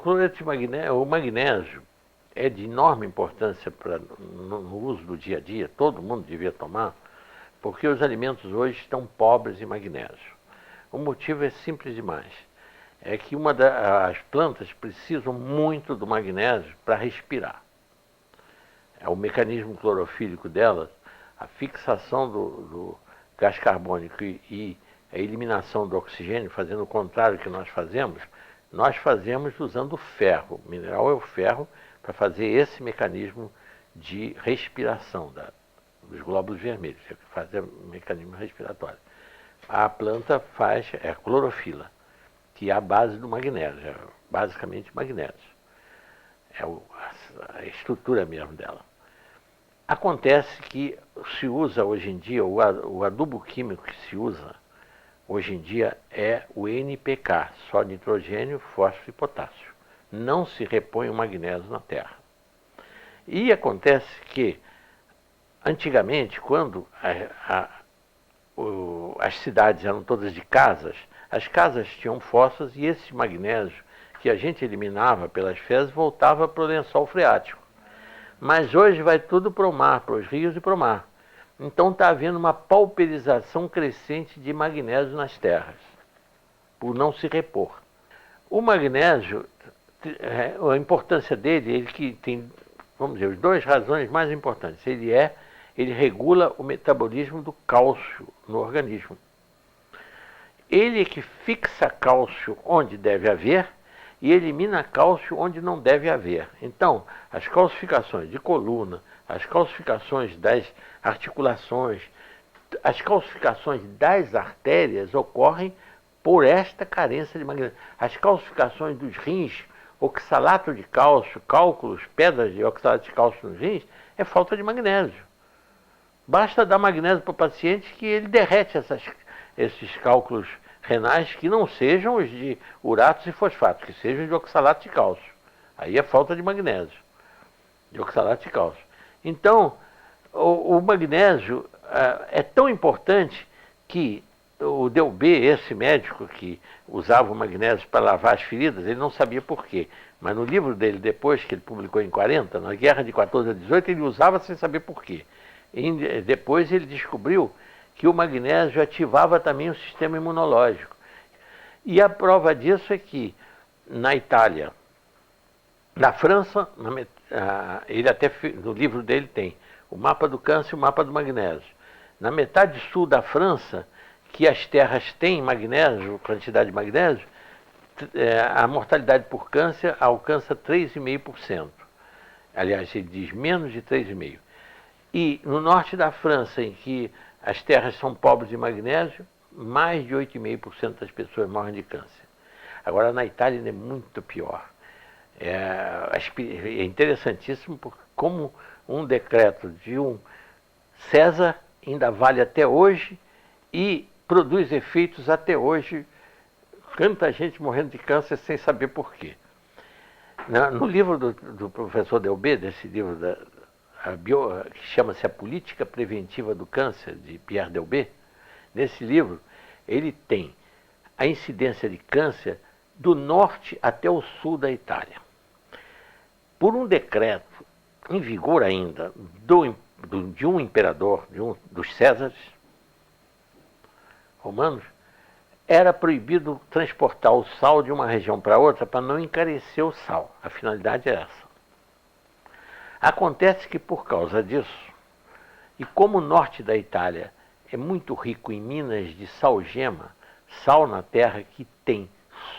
cloreto de magnésio, o magnésio é de enorme importância no uso do dia a dia, todo mundo devia tomar, porque os alimentos hoje estão pobres em magnésio. O motivo é simples demais. É que as plantas precisam muito do magnésio para respirar. É o mecanismo clorofílico delas, a fixação do gás carbônico e a eliminação do oxigênio, fazendo o contrário que nós fazemos usando o ferro. O mineral é o ferro para fazer esse mecanismo de respiração dos glóbulos vermelhos, que fazer o mecanismo respiratório. A planta faz a clorofila, que é a base do magnésio, é basicamente magnésio. É a estrutura mesmo dela. Acontece que se usa hoje em dia, o adubo químico que se usa hoje em dia é o NPK, só nitrogênio, fósforo e potássio. Não se repõe o magnésio na terra. E acontece que, antigamente, quando as cidades eram todas de casas, as casas tinham fossas e esse magnésio que a gente eliminava pelas fezes voltava para o lençol freático. Mas hoje vai tudo para o mar, para os rios e para o mar. Então está havendo uma pauperização crescente de magnésio nas terras, por não se repor. O magnésio, a importância dele, ele que tem, vamos dizer, as duas razões mais importantes. Ele regula o metabolismo do cálcio no organismo. Ele é que fixa cálcio onde deve haver e elimina cálcio onde não deve haver. Então, as calcificações de coluna, as calcificações das articulações, as calcificações das artérias ocorrem por esta carência de magnésio. As calcificações dos rins, oxalato de cálcio, cálculos, pedras de oxalato de cálcio nos rins, é falta de magnésio. Basta dar magnésio para o paciente que ele derrete esses cálculos renais que não sejam os de uratos e fosfatos, que sejam de oxalato de cálcio. Aí é falta de magnésio, de oxalato de cálcio. Então, o magnésio é tão importante que o Delbé, esse médico que usava o magnésio para lavar as feridas, ele não sabia por quê. Mas no livro dele, depois que ele publicou em 40, na guerra de 14 a 18, ele usava sem saber por quê. E depois ele descobriu que o magnésio ativava também o sistema imunológico. E a prova disso é que na Itália, na França, ele até no livro dele tem o mapa do câncer e o mapa do magnésio. Na metade sul da França, que as terras têm magnésio, quantidade de magnésio, a mortalidade por câncer alcança 3,5%. Aliás, ele diz menos de 3,5%. E no norte da França, em que as terras são pobres de magnésio, mais de 8,5% das pessoas morrem de câncer. Agora, na Itália, ainda é muito pior. É interessantíssimo como um decreto de um César ainda vale até hoje e produz efeitos até hoje. Tanta gente morrendo de câncer sem saber por quê. No livro do professor Delbé, desse livro que chama-se A Política Preventiva do Câncer, de Pierre Delbé, nesse livro ele tem a incidência de câncer do norte até o sul da Itália. Por um decreto em vigor ainda de um imperador, dos Césares romanos, era proibido transportar o sal de uma região para outra para não encarecer o sal. A finalidade é essa. Acontece que por causa disso, e como o norte da Itália é muito rico em minas de salgema, sal na terra que tem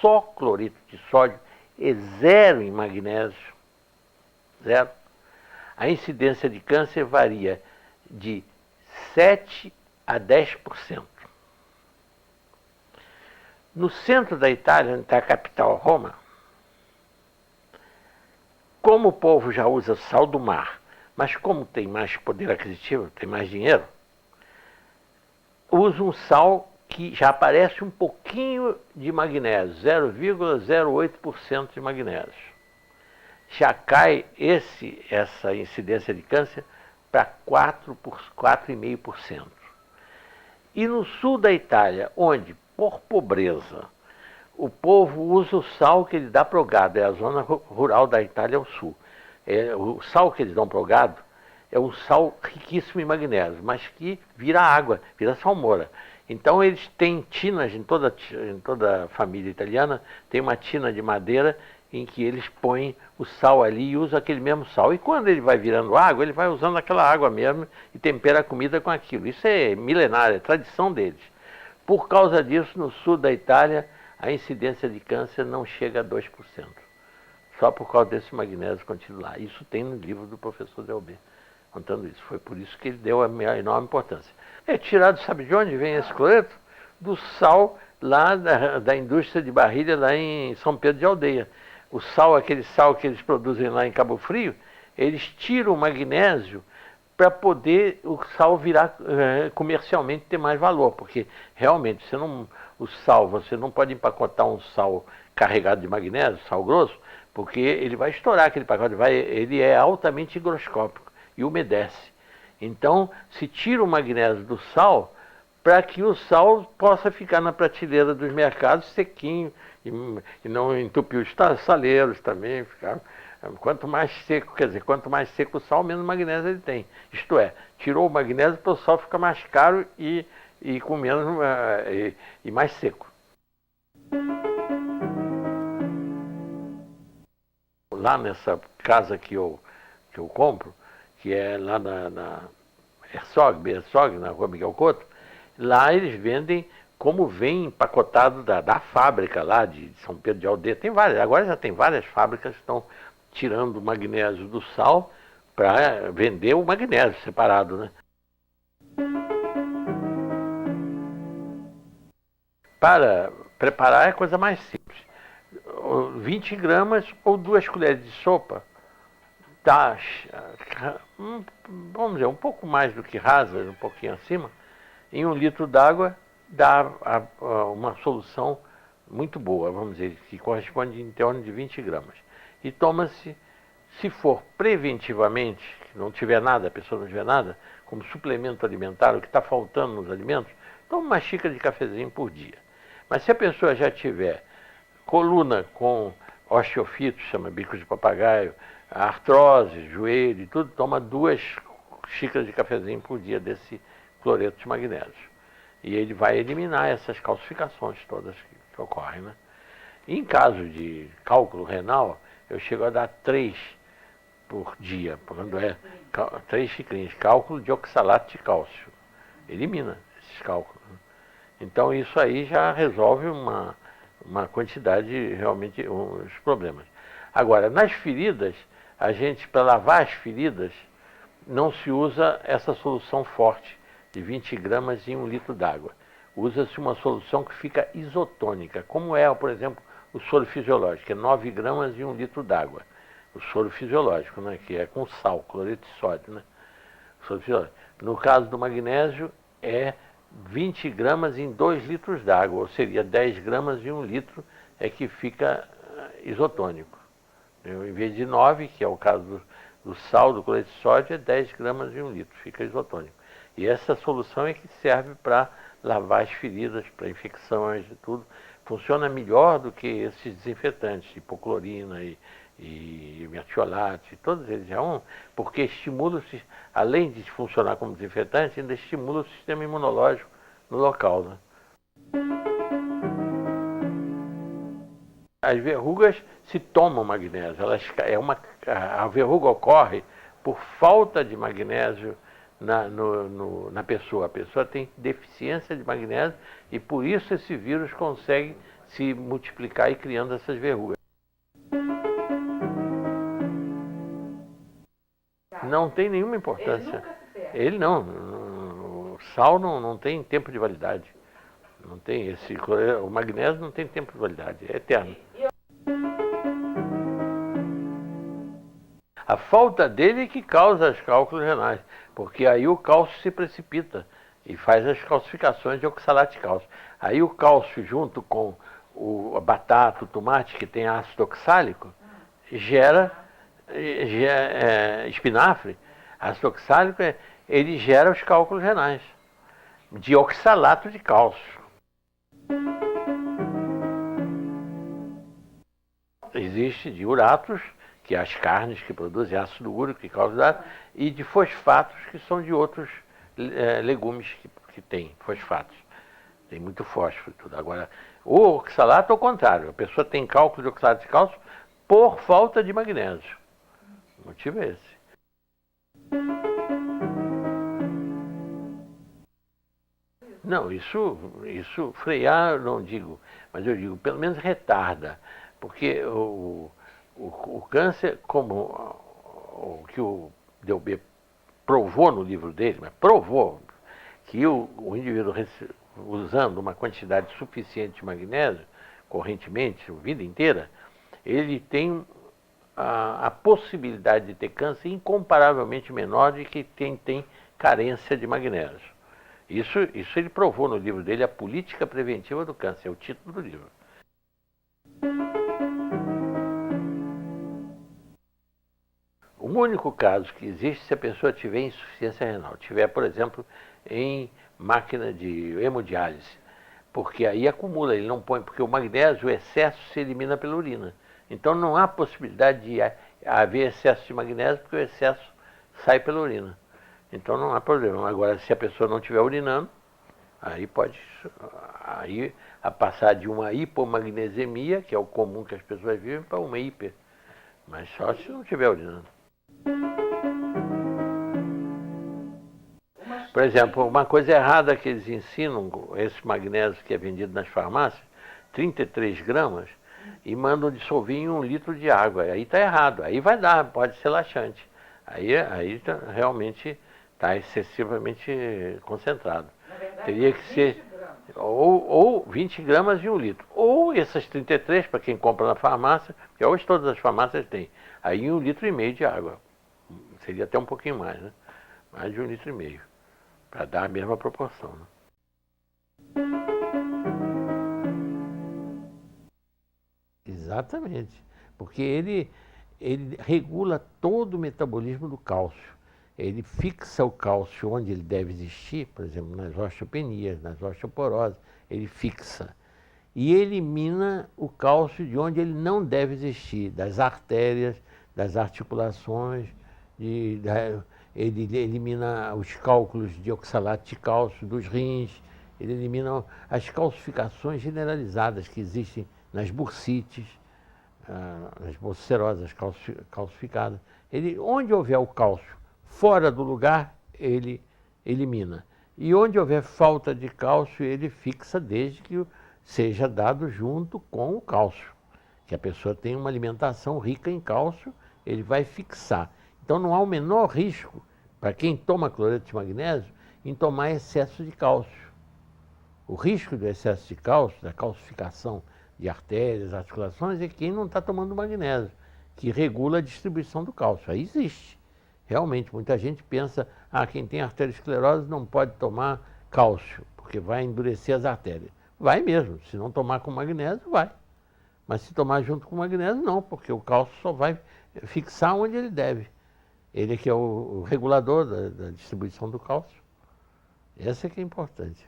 só cloreto de sódio e zero em magnésio, zero, a incidência de câncer varia de 7 a 10%. No centro da Itália, onde está a capital, Roma, como o povo já usa sal do mar, mas como tem mais poder aquisitivo, tem mais dinheiro, usa um sal que já aparece um pouquinho de magnésio, 0,08% de magnésio. Já cai essa incidência de câncer para 4,5%. E no sul da Itália, onde, por pobreza, O povo usa o sal que ele dá para o gado, é a zona rural da Itália ao sul. O sal que eles dão para o gado é um sal riquíssimo em magnésio, mas que vira água, vira salmoura. Então eles têm tinas, em toda a família italiana, tem uma tina de madeira em que eles põem o sal ali e usam aquele mesmo sal. E quando ele vai virando água, ele vai usando aquela água mesmo e tempera a comida com aquilo. Isso é milenário, é tradição deles. Por causa disso, no sul da Itália, a incidência de câncer não chega a 2%. Só por causa desse magnésio contido lá. Isso tem no livro do professor Delbé, contando isso. Foi por isso que ele deu a enorme importância. É tirado, sabe de onde vem esse cloreto? Do sal lá da indústria de Barrilha, lá em São Pedro de Aldeia. O sal, aquele sal que eles produzem lá em Cabo Frio, eles tiram o magnésio para poder o sal virar comercialmente ter mais valor, porque realmente você não pode empacotar um sal carregado de magnésio, sal grosso, porque ele vai estourar aquele pacote, ele é altamente higroscópico e umedece. Então, se tira o magnésio do sal para que o sal possa ficar na prateleira dos mercados sequinho e não entupir os saleiros também. Quanto mais seco, quanto mais seco o sal, menos magnésio ele tem. Isto é, tirou o magnésio para o sal ficar mais caro e com menos e mais seco. Lá nessa casa que eu compro, que é lá na Herzog, na rua Miguel Couto, lá eles vendem como vem empacotado da fábrica lá de São Pedro de Aldeia. Tem várias, agora já tem várias fábricas que estão tirando o magnésio do sal para vender o magnésio separado, né? Para preparar é a coisa mais simples. 20 gramas ou 2 colheres de sopa dá, vamos dizer, um pouco mais do que rasa, um pouquinho acima, em 1 litro d'água dá uma solução muito boa, vamos dizer, que corresponde em torno de 20 gramas. E toma-se, se for preventivamente, não tiver nada, a pessoa não tiver nada, como suplemento alimentar, o que está faltando nos alimentos, toma uma xícara de cafezinho por dia. Mas se a pessoa já tiver coluna com osteofito, chama bico de papagaio, artrose, joelho e tudo, toma 2 xícaras de cafezinho por dia desse cloreto de magnésio. E ele vai eliminar essas calcificações todas que ocorrem, né? Em caso de cálculo renal, eu chego a dar 3 por dia, quando é 3 xicrinhas, cálculo de oxalato de cálcio. Elimina esses cálculos. Então isso aí já resolve uma quantidade, realmente, os problemas. Agora, nas feridas, para lavar as feridas, não se usa essa solução forte de 20 gramas em 1 litro d'água. Usa-se uma solução que fica isotônica, como é, por exemplo, o soro fisiológico, que é 9 gramas em 1 litro d'água. O soro fisiológico, né, que é com sal, cloreto de sódio, né? O soro fisiológico. No caso do magnésio, é 20 gramas em 2 litros d'água, ou seria 10 gramas em 1 litro, é que fica isotônico. Em vez de 9, que é o caso do sal, do cloreto de sódio, é 10 gramas em 1 litro, fica isotônico. E essa solução é que serve para lavar as feridas, para infecções e tudo. Funciona melhor do que esses desinfetantes, hipoclorina e metiolato, todos eles porque estimula, além de funcionar como desinfetante, ainda estimula o sistema imunológico no local, né? As verrugas se tomam magnésio, a verruga ocorre por falta de magnésio na pessoa. A pessoa tem deficiência de magnésio e por isso esse vírus consegue se multiplicar e criando essas verrugas. Não tem nenhuma importância. Ele não. O sal não tem tempo de validade. Não tem o magnésio não tem tempo de validade, é eterno. A falta dele é que causa os cálculos renais, porque aí o cálcio se precipita e faz as calcificações de oxalato de cálcio. Aí o cálcio junto com a batata, o tomate, que tem ácido oxálico, gera espinafre. Ácido oxálico, ele gera os cálculos renais de oxalato de cálcio. Existe de uratos, que é as carnes que produzem ácido úrico, que causam, e de fosfatos, que são de outros legumes que têm fosfatos. Tem muito fósforo e tudo. Agora, o oxalato é o contrário. A pessoa tem cálculo de oxalato de cálcio por falta de magnésio. O motivo é esse. Não, isso frear eu não digo, mas eu digo, pelo menos retarda. Porque o câncer, como o que o Delbé provou no livro dele, mas provou que o indivíduo usando uma quantidade suficiente de magnésio, correntemente, a vida inteira, ele tem a possibilidade de ter câncer incomparavelmente menor de que quem tem carência de magnésio. Isso ele provou no livro dele, A Política Preventiva do Câncer, é o título do livro. O único caso que existe se a pessoa tiver insuficiência renal, tiver, por exemplo, em máquina de hemodiálise, porque aí acumula, ele não põe, porque o magnésio, o excesso se elimina pela urina. Então não há possibilidade de haver excesso de magnésio, porque o excesso sai pela urina. Então não há problema. Agora, se a pessoa não estiver urinando, aí pode a passar de uma hipomagnesemia, que é o comum que as pessoas vivem, para uma hiper. Mas só se não estiver urinando. Por exemplo, uma coisa errada que eles ensinam, esse magnésio que é vendido nas farmácias, 33 gramas, e mandam dissolver em 1 litro de água. Aí está errado. Aí vai dar, pode ser laxante. Aí realmente está excessivamente concentrado. Verdade, teria que ser ou 20 gramas de 1 litro. Ou essas 33, para quem compra na farmácia, porque hoje todas as farmácias têm. Aí 1,5 litro de água. Seria até um pouquinho mais, né? Mais de 1,5 litro. Para dar a mesma proporção. Né? Exatamente. Porque ele regula todo o metabolismo do cálcio. Ele fixa o cálcio onde ele deve existir, por exemplo, nas osteopenias, nas osteoporoses, ele fixa. E elimina o cálcio de onde ele não deve existir, das artérias, das articulações, ele elimina os cálculos de oxalato de cálcio dos rins, ele elimina as calcificações generalizadas que existem nas bursites, nas bolsicerosas calcificadas. Onde houver o cálcio fora do lugar, ele elimina. E onde houver falta de cálcio, ele fixa desde que seja dado junto com o cálcio. Que a pessoa tem uma alimentação rica em cálcio, ele vai fixar. Então não há o menor risco, para quem toma cloreto de magnésio, em tomar excesso de cálcio. O risco do excesso de cálcio, da calcificação de artérias, articulações, é quem não está tomando magnésio, que regula a distribuição do cálcio. Aí existe. Realmente, muita gente pensa, quem tem arteriosclerose não pode tomar cálcio, porque vai endurecer as artérias. Vai mesmo, se não tomar com magnésio, vai. Mas se tomar junto com magnésio, não, porque o cálcio só vai fixar onde ele deve. Ele que é o regulador da distribuição do cálcio. Essa é que é importante.